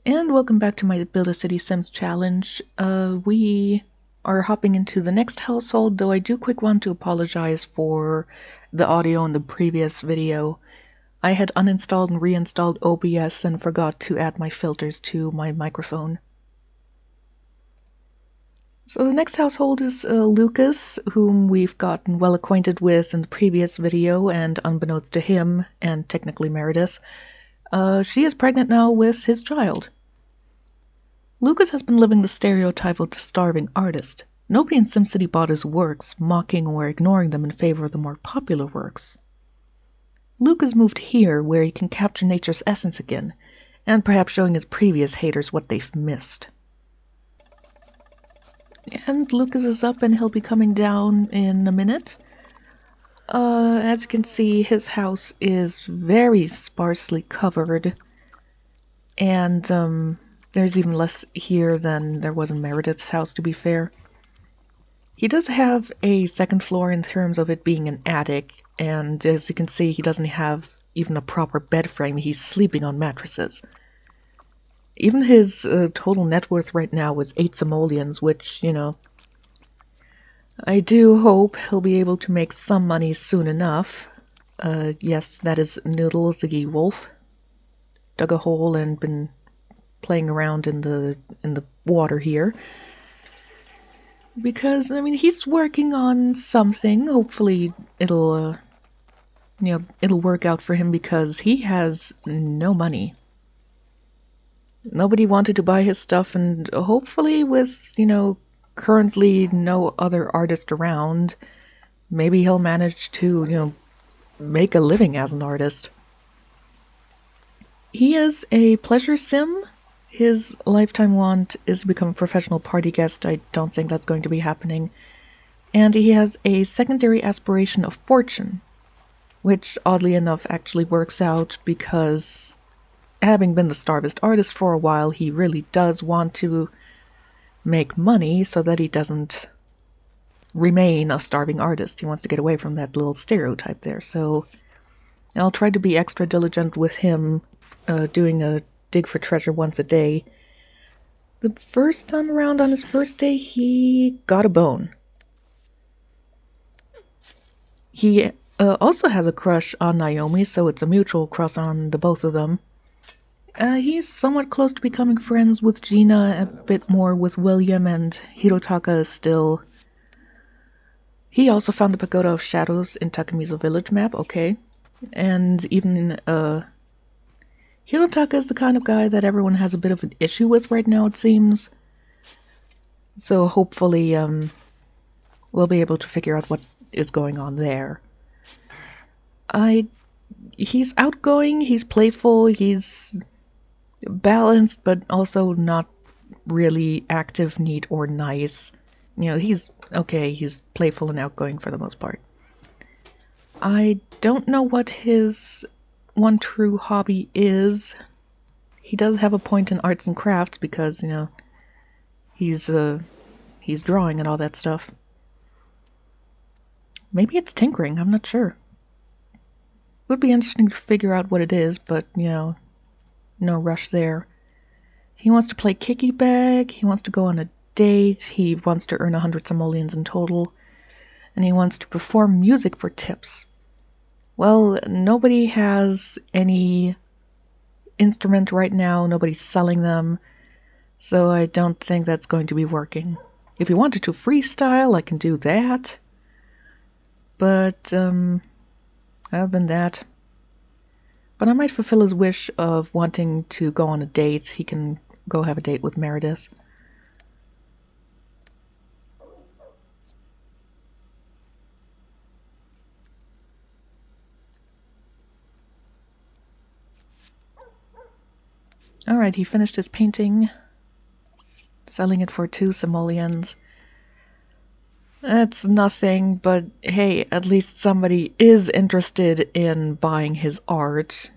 And welcome back to my Build a City Sims challenge. We are hopping into the next household, though I do quick want to apologize for the audio in the previous video. I had uninstalled and reinstalled OBS and forgot to add my filters to my microphone. So the next household is Lucas, whom we've gotten well acquainted with in the previous video, and unbeknownst to him, and technically Meredith, she is pregnant now with his child. Lucas has been living the stereotype of the starving artist. Nobody in SimCity bought his works, mocking or ignoring them in favor of the more popular works. Lucas moved here, where he can capture nature's essence again, and perhaps showing his previous haters what they've missed. And Lucas is up and he'll be coming down in a minute. As you can see, his house is very sparsely covered, and there's even less here than there was in Meredith's house, to be fair. He does have a second floor in terms of it being an attic, and as you can see, he doesn't have even a proper bed frame. He's sleeping on mattresses. Even his total net worth right now is 8 simoleons, which, you know, I do hope he'll be able to make some money soon enough. Yes, that is Noodle the wolf. Dug a hole and been playing around in the water here. Because, I mean, he's working on something. Hopefully it'll, it'll work out for him because he has no money. Nobody wanted to buy his stuff, and hopefully with, currently no other artist around, maybe he'll manage to, make a living as an artist. He is a pleasure sim. His lifetime want is to become a professional party guest. I don't think that's going to be happening. And he has a secondary aspiration of fortune, which oddly enough actually works out because having been the starvest artist for a while, he really does want to make money so that he doesn't remain a starving artist. He wants to get away from that little stereotype there. So I'll try to be extra diligent with him, doing a dig for treasure once a day. The first time around on his first day, he got a bone. He also has a crush on Naomi, so it's a mutual crush on the both of them. He's somewhat close to becoming friends with Gina, a bit more with William, and Hirotaka is still... He also found the Pagoda of Shadows in Takamizo village map, okay. And even, Hirotaka is the kind of guy that everyone has a bit of an issue with right now, it seems. So hopefully, we'll be able to figure out what is going on there. He's outgoing, he's playful, he's balanced, but also not really active, neat, or nice. He's okay, he's playful and outgoing for the most part. I don't know what his one true hobby is. He does have a point in arts and crafts because, he's drawing and all that stuff. Maybe it's tinkering, I'm not sure. Would be interesting to figure out what it is, but, no rush there. He wants to play kicky bag, he wants to go on a date, he wants to earn 100 simoleons in total, and he wants to perform music for tips. Well, nobody has any instrument right now, nobody's selling them, so I don't think that's going to be working. If he wanted to freestyle, I can do that. But, other than that... But I might fulfill his wish of wanting to go on a date. He can go have a date with Meredith. Alright, he finished his painting. Selling it for 2 simoleons. That's nothing, but hey, at least somebody is interested in buying his art.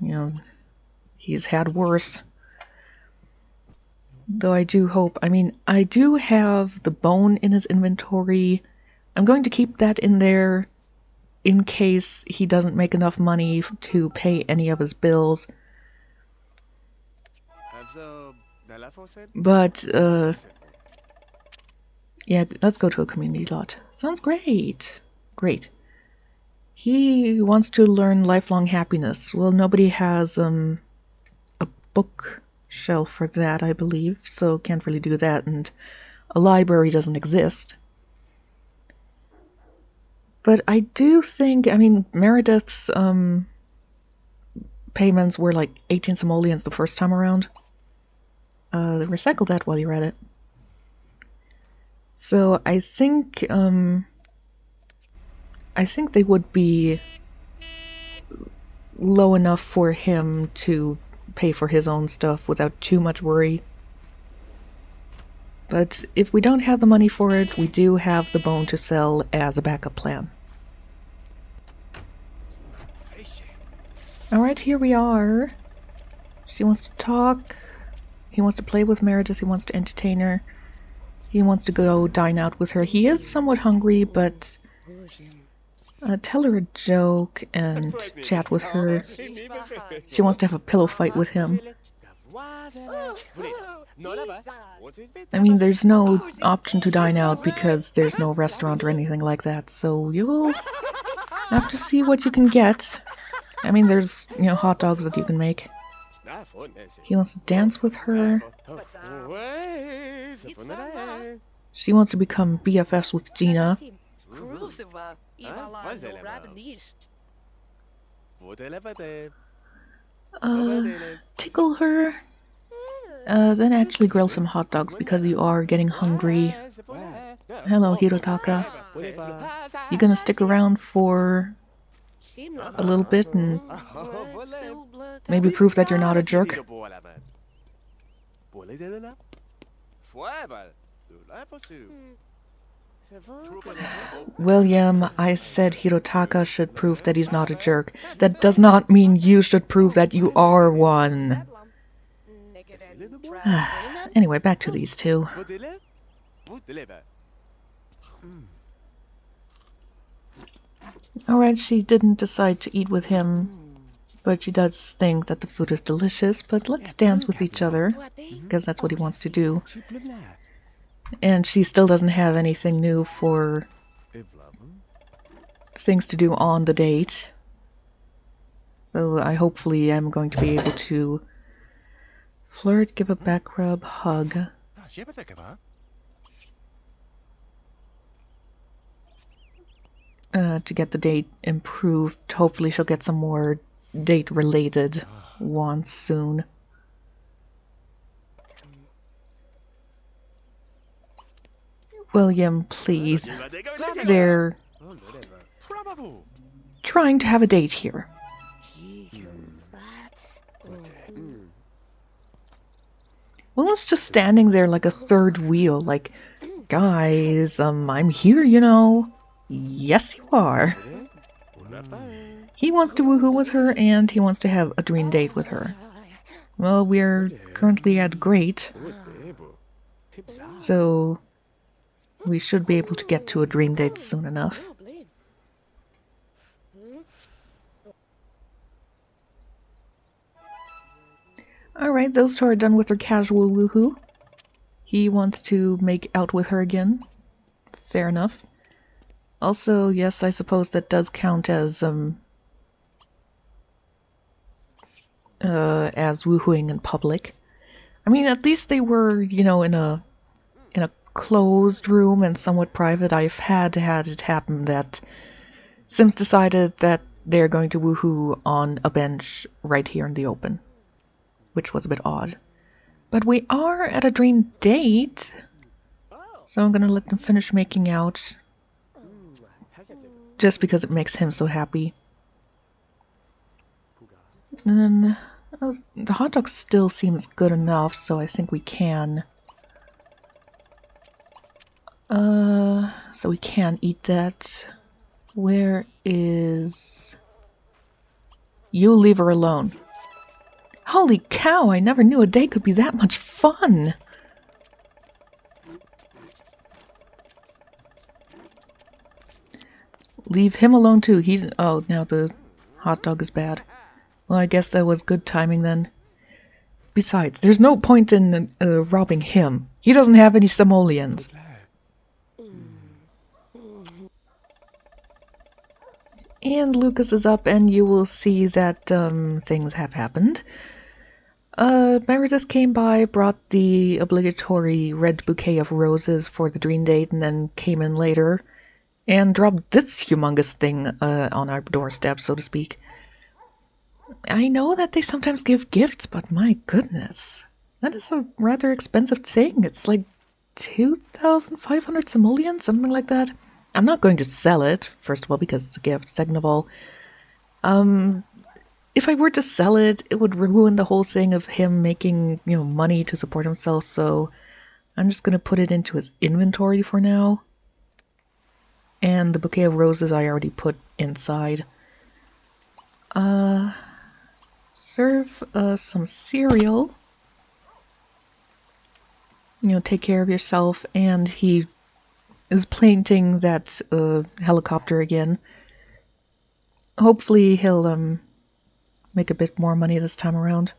He's had worse. Though I do hope, I do have the bone in his inventory. I'm going to keep that in there in case he doesn't make enough money to pay any of his bills. But, yeah, let's go to a community lot. Sounds great. Great. He wants to learn lifelong happiness. Well, nobody has, a bookshelf for that, I believe, so can't really do that, and a library doesn't exist. But I do think, I mean, Meredith's, payments were like 18 simoleons the first time around. Recycle that while you're at it. So I think they would be low enough for him to pay for his own stuff without too much worry. But if we don't have the money for it, we do have the bone to sell as a backup plan. Alright, here we are. She wants to talk. He wants to play with Meredith. He wants to entertain her. He wants to go dine out with her. He is somewhat hungry, but tell her a joke and chat with her. She wants to have a pillow fight with him. I mean, there's no option to dine out because there's no restaurant or anything like that, so you will have to see what you can get. I mean, there's, hot dogs that you can make. He wants to dance with her. She wants to become BFFs with Gina. Tickle her. Then actually grill some hot dogs because you are getting hungry. Hello, Hirotaka. You gonna stick around for a little bit and maybe prove that you're not a jerk? William, I said Hirotaka should prove that he's not a jerk. That does not mean you should prove that you are one. Anyway, back to these two. Alright, she didn't decide to eat with him, but she does think that the food is delicious, but let's dance with each other, because that's what he wants to do. And she still doesn't have anything new for things to do on the date. So I hopefully am going to be able to flirt, give a back rub, hug. To get the date improved. Hopefully she'll get some more date-related wants soon. William, please. They're trying to have a date here. William's just standing there like a third wheel, like, guys, I'm here, Yes, you are. He wants to woohoo with her, and he wants to have a dream date with her. Well, we're currently at great, so we should be able to get to a dream date soon enough. Alright, those two are done with their casual woohoo. He wants to make out with her again. Fair enough. Also, yes, I suppose that does count as woohooing in public. I mean, at least they were, in a closed room and somewhat private. I've had it happen that Sims decided that they're going to woohoo on a bench right here in the open, which was a bit odd. But we are at a dream date, so I'm gonna let them finish making out. Just because it makes him so happy. And the hot dog still seems good enough, so I think we can. So we can eat that. Where is... You leave her alone. Holy cow, I never knew a day could be that much fun! Leave him alone too. Oh, now the hot dog is bad. Well, I guess that was good timing then. Besides, there's no point in robbing him. He doesn't have any simoleons. And Lucas is up, and you will see that things have happened. Meredith came by, brought the obligatory red bouquet of roses for the dream date, and then came in later and dropped this humongous thing on our doorstep, so to speak. I know that they sometimes give gifts, but my goodness, that is a rather expensive thing. It's like 2,500 simoleons, something like that. I'm not going to sell it, first of all, because it's a gift. Second of all, if I were to sell it, it would ruin the whole thing of him making, money to support himself, so I'm just going to put it into his inventory for now. And the bouquet of roses I already put inside. Serve some cereal. Take care of yourself. And he is painting that helicopter again. Hopefully he'll make a bit more money this time around.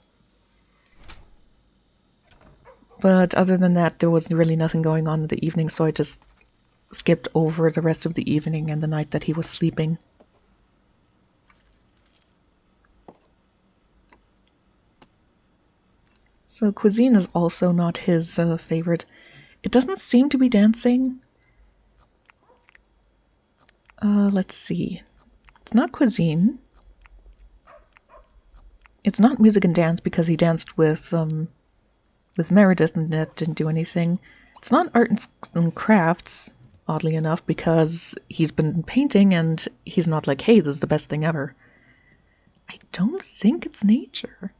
But other than that, there was really nothing going on in the evening, so I just skipped over the rest of the evening and the night that he was sleeping. So cuisine is also not his favorite. It doesn't seem to be dancing. Let's see. It's not cuisine. It's not music and dance because he danced with Meredith and that didn't do anything. It's not art and crafts, oddly enough, because he's been painting and he's not like, hey, this is the best thing ever. I don't think it's nature.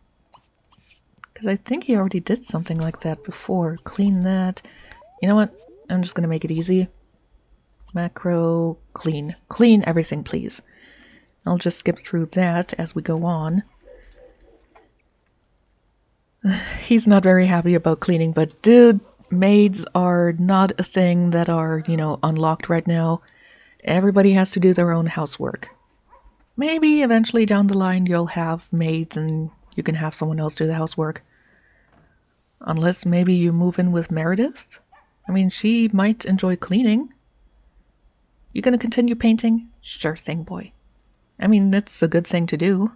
Because I think he already did something like that before. Clean that. You know what? I'm just going to make it easy. Macro, clean. Clean everything, please. I'll just skip through that as we go on. He's not very happy about cleaning, but dude, maids are not a thing that are, unlocked right now. Everybody has to do their own housework. Maybe eventually down the line you'll have maids and you can have someone else do the housework. Unless maybe you move in with Meredith? I mean, she might enjoy cleaning. You gonna continue painting? Sure thing, boy. I mean, that's a good thing to do.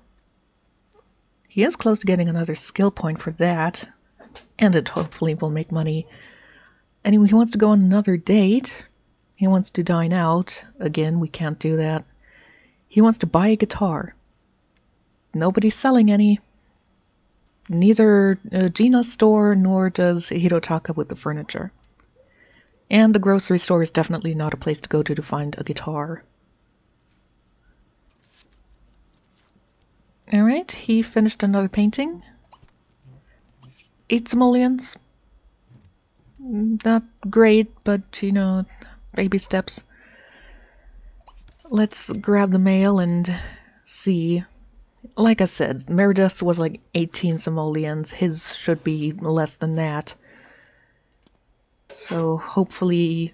He is close to getting another skill point for that. And it hopefully will make money. Anyway, he wants to go on another date. He wants to dine out. Again, we can't do that. He wants to buy a guitar. Nobody's selling any. Neither Gina's store nor does Hirotaka with the furniture. And the grocery store is definitely not a place to go to find a guitar. Alright, he finished another painting. 8 simoleons. Not great, but, baby steps. Let's grab the mail and see. Like I said, Meredith's was like 18 simoleons. His should be less than that. So hopefully...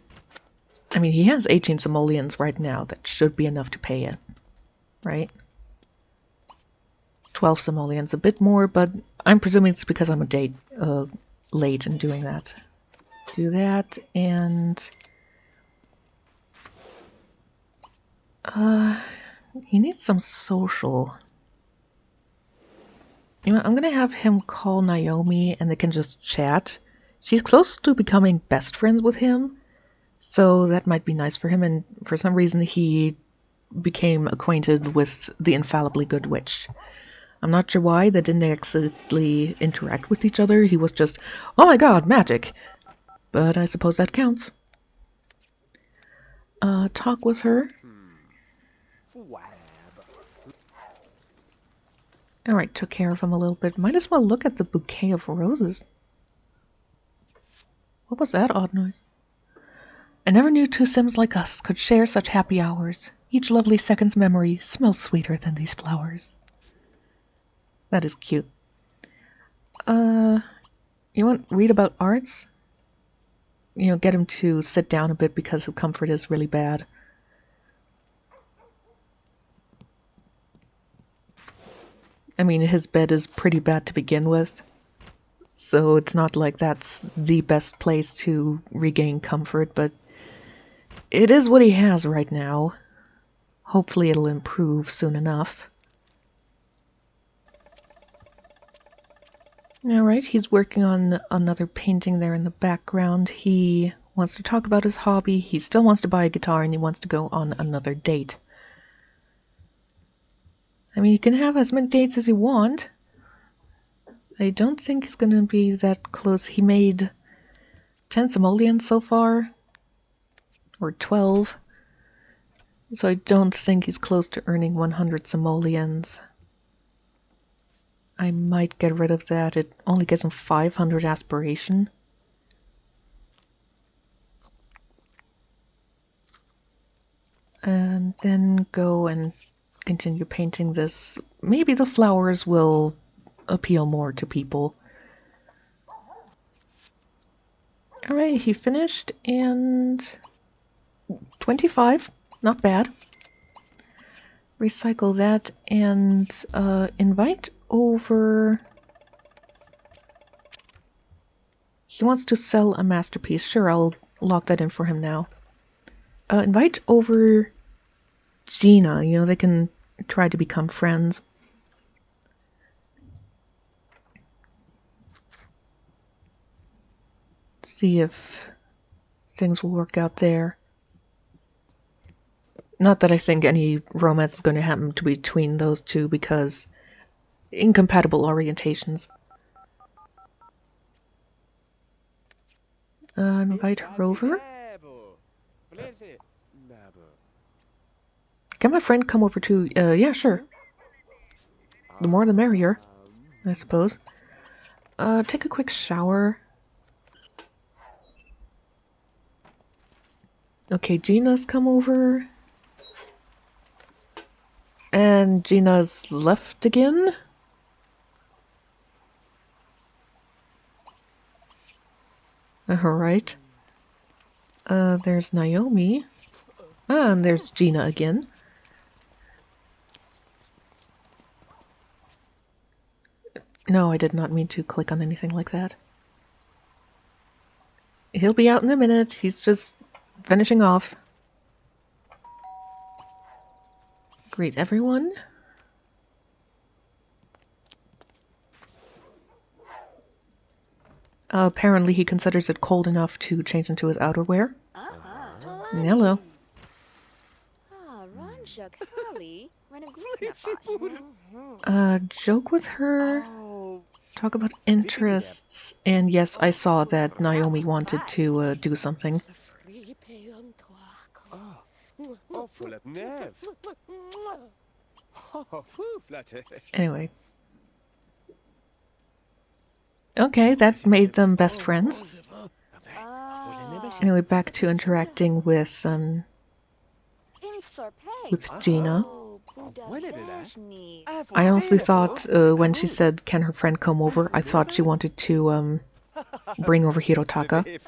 I mean, he has 18 simoleons right now. That should be enough to pay it. Right? 12 simoleons, a bit more, but I'm presuming it's because I'm a day late in doing that. Do that, and... he needs some social. I'm gonna have him call Naomi and they can just chat. She's close to becoming best friends with him, so that might be nice for him, and for some reason he became acquainted with the infallibly good witch. I'm not sure why they didn't actually interact with each other. He was just, oh my god, magic! But I suppose that counts. Talk with her. Alright, took care of him a little bit. Might as well look at the bouquet of roses. What was that odd noise? I never knew two Sims like us could share such happy hours. Each lovely second's memory smells sweeter than these flowers. That is cute. You want to read about arts? Get him to sit down a bit because his comfort is really bad. I mean, his bed is pretty bad to begin with. so it's not like that's the best place to regain comfort, but it is what he has right now. Hopefully it'll improve soon enough. Alright, he's working on another painting there in the background. He wants to talk about his hobby, he still wants to buy a guitar, and he wants to go on another date. I mean, you can have as many dates as you want. I don't think he's gonna be that close. He made 10 simoleons so far, or 12. So I don't think he's close to earning 100 simoleons. I might get rid of that. It only gives him 500 aspiration. And then go and continue painting this. Maybe the flowers will appeal more to people. Alright, he finished, and 25. Not bad. Recycle that and invite over... He wants to sell a masterpiece. Sure, I'll lock that in for him now. Invite over Gina. You know, they can try to become friends. See if things will work out there. Not that I think any romance is going to happen between those two, because incompatible orientations. Invite her over. Can my friend come over too? Yeah, sure. The more the merrier, I suppose. Take a quick shower. Okay, Gina's come over. And Gina's left again? Alright. There's Naomi. Ah, and there's Gina again. No, I did not mean to click on anything like that. He'll be out in a minute. He's just finishing off. Greet everyone. Apparently he considers it cold enough to change into his outerwear. Hello. Joke with her. Talk about interests. And yes, I saw that Naomi wanted to do something. Anyway. Okay, that made them best friends. Anyway, back to interacting with Gina. I honestly thought when she said, "Can her friend come over?" I thought she wanted to bring over Hirotaka.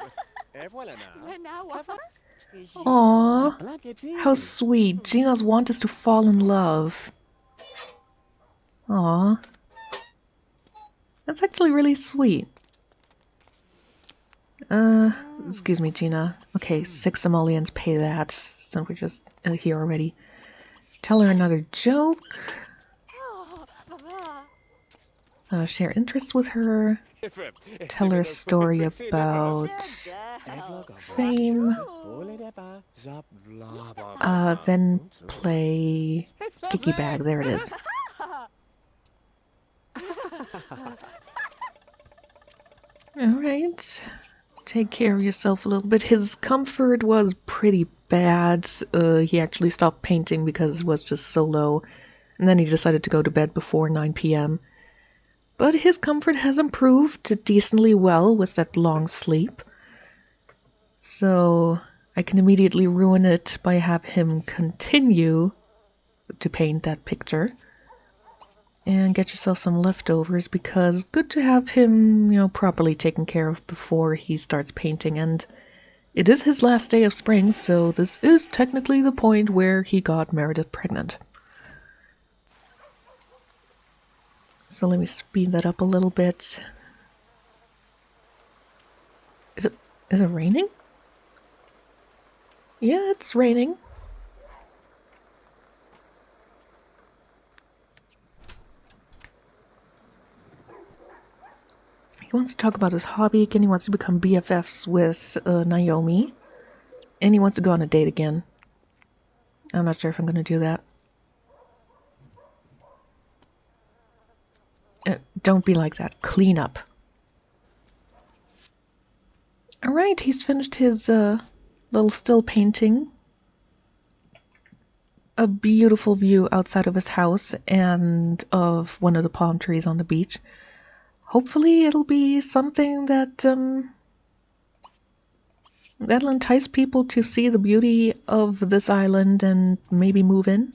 Aww, how sweet. Gina's want is to fall in love. Aww. That's actually really sweet. Excuse me, Gina. Okay, 6 simoleons, pay that, since we're just here already. Tell her another joke. Share interests with her. Tell her a story about fame. Then play Kicky Bag. There it is. Alright. Take care of yourself a little bit. His comfort was pretty bad. He actually stopped painting because it was just so low. And then he decided to go to bed before 9 p.m. But his comfort has improved decently well with that long sleep. So I can immediately ruin it by having him continue to paint that picture. And get yourself some leftovers, because good to have him, you know, properly taken care of before he starts painting. And it is his last day of spring, so this is technically the point where he got Meredith pregnant. So let me speed that up a little bit. Is it raining? Yeah, it's raining. He wants to talk about his hobby again. He wants to become BFFs with Naomi. And he wants to go on a date again. I'm not sure if I'm going to do that. Don't be like that. Clean up. Alright, he's finished his little still painting. A beautiful view outside of his house and of one of the palm trees on the beach. Hopefully it'll be something that that'll entice people to see the beauty of this island and maybe move in.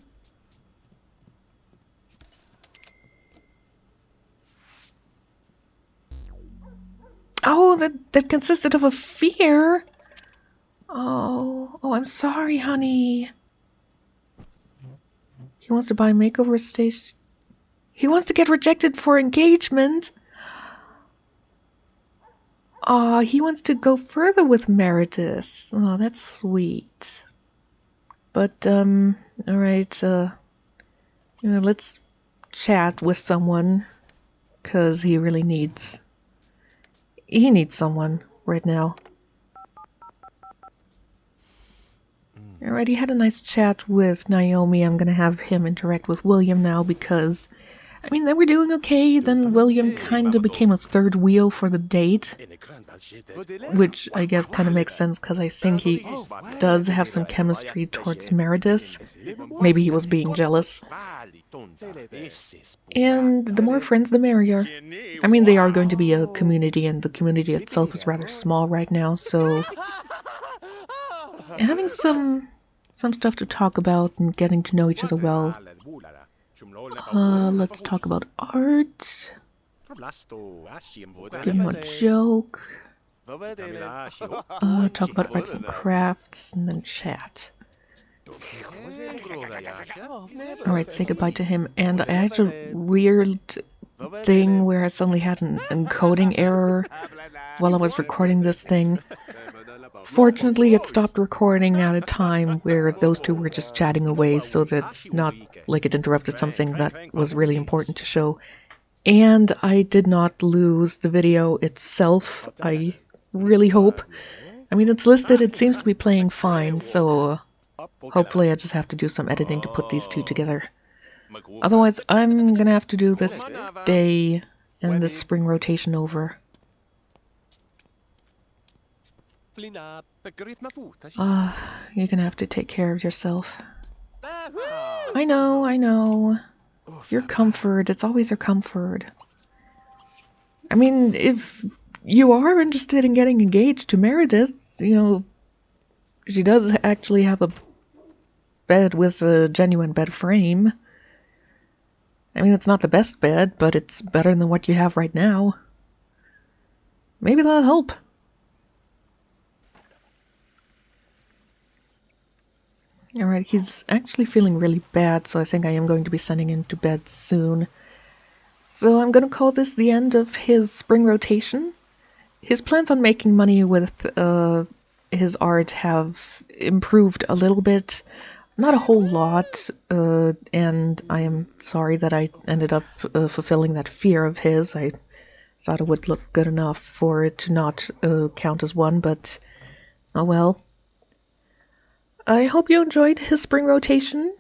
Oh, that consisted of a fear. Oh, I'm sorry, honey. He wants to buy a makeover station. He wants to get rejected for engagement. Aw, he wants to go further with Meredith. Oh, that's sweet. But, alright, let's chat with someone. 'Cause he really needs... He needs someone right now. Alright, he had a nice chat with Naomi. I'm gonna have him interact with William now because... I mean, they were doing okay, then William kind of became a third wheel for the date. Which I guess kind of makes sense because I think he does have some chemistry towards Meredith. Maybe he was being jealous. And the more friends, the merrier. I mean, they are going to be a community, and the community itself is rather small right now, so... having some stuff to talk about and getting to know each other well. Let's talk about art. Give him a joke. Talk about arts and crafts, and then chat. Alright, say goodbye to him. And I had a weird thing where I suddenly had an encoding error while I was recording this thing. Fortunately, it stopped recording at a time where those two were just chatting away, so that's not like it interrupted something that was really important to show. And I did not lose the video itself, I really hope. I mean, it's listed, it seems to be playing fine, so hopefully I just have to do some editing to put these two together. Otherwise, I'm gonna have to do this day and this spring rotation over. You're gonna have to take care of yourself. I know. Your comfort, it's always your comfort. I mean, if you are interested in getting engaged to Meredith, you know, she does actually have a bed with a genuine bed frame. I mean, it's not the best bed, but it's better than what you have right now. Maybe that'll help. Alright, he's actually feeling really bad, so I think I am going to be sending him to bed soon. So I'm gonna call this the end of his spring rotation. His plans on making money with his art have improved a little bit. Not a whole lot, and I am sorry that I ended up fulfilling that fear of his. I thought it would look good enough for it to not count as one, but oh well. I hope you enjoyed his spring rotation.